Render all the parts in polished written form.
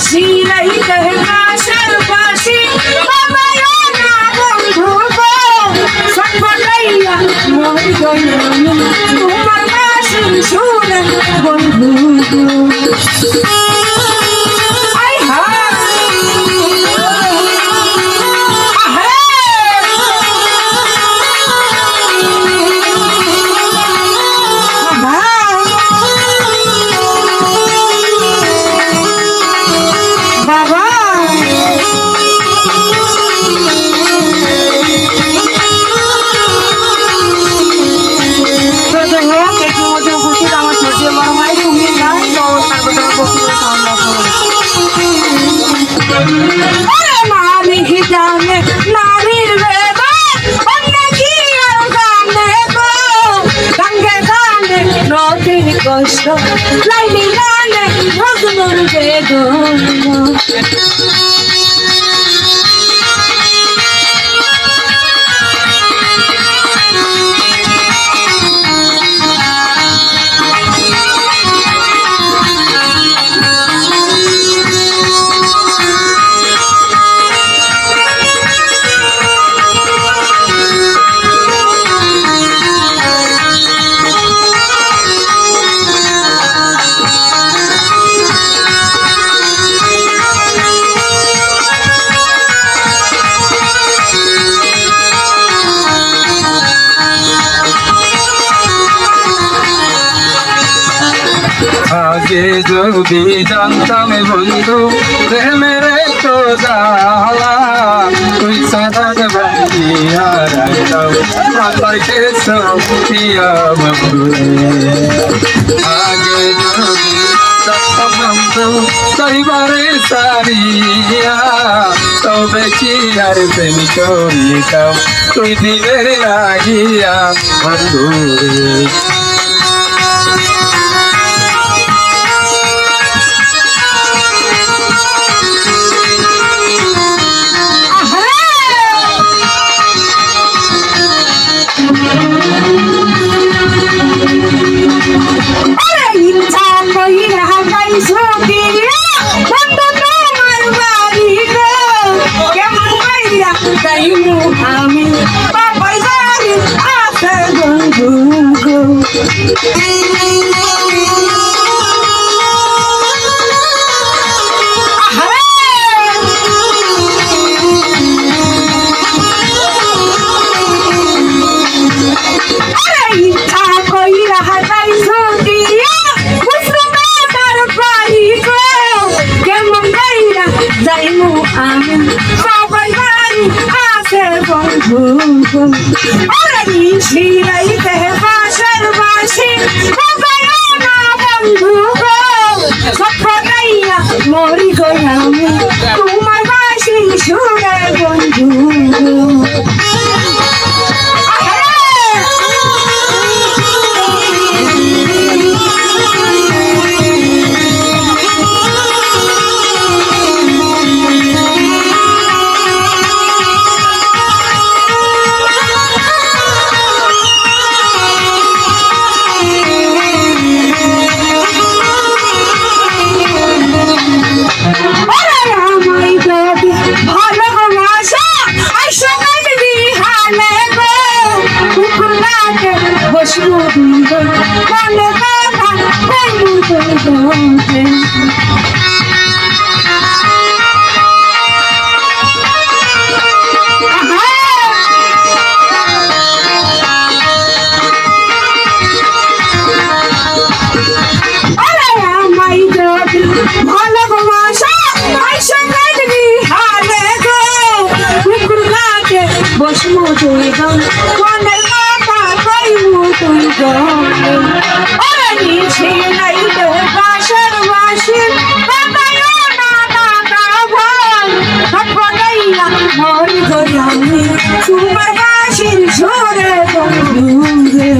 শিলাইতে পাশের পাশে বাবায় না বন্ধু গো সটফটাইয়া মরি গইলাম তোমার বাঁশির সুরে বন্ধু গো কষ্ট লাইনি গানে ভগ্নর বেদনা আগে যদি জানতাম বন্ধু প্রেমের তো জ্বালা তুই সাদাত বান্ধিয়া রাখতাম মাতাকে সপিয়া বন্ধু আগে যদি জানতাম বন্ধু তৈবারে সারিয়া তবে কি আর প্রেম করিতাম তুই দিলের লাগিয়া বন্ধু আমি বাবাই জানি আছে বন্ধু গো ইচ্ছা কইরা হাতাই ছুটিয়া বুঝতে তার পারি গো কেমন গাইরা যাইমু আমি বাবাই জানি আছে বন্ধু গো আরে শিলাইতে পাশের বাঁশি বাবায় না বন্ধু গো সটফটাইয়া মরি গইলাম তোমার বাঁশির সুরে বন্ধু গো মনে কথা বন্ধু বলতে আমায় যদি ভালোবাসা হারে গো কুকুর গাছে বসমু তুই গান মনের কথা কইমু তুই গান আরে শিলাইতে পাশের বাঁশি বাবায় না দাদা ভাই সটফটাইয়া মরি গইলাম তোমার বাঁশির সুরে বন্ধু রে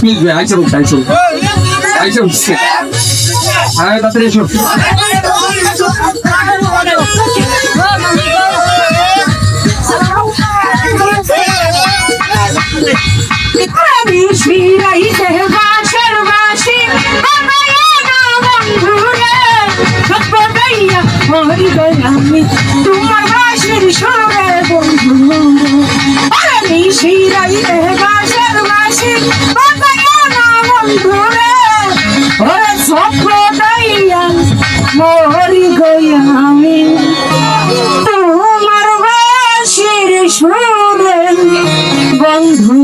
প্লিজ আইসা বলছে আইসা বলছে হ্যাঁ তাড়াতাড়ি এসো আমি শিরাইতে বাঁশের বাঁশি বাজাইয়া না বন্ধুরে সত্য গাইয়া মরি গই আমি তোমার বাঁশির সুরে বন্ধু আমি শিরাইতে বাঁশের বাঁশি বাজাইয়া না বন্ধুরে ওরে সত্য গাইয়া মরি গই আমি তোমার বাঁশির সুরে বন্ধু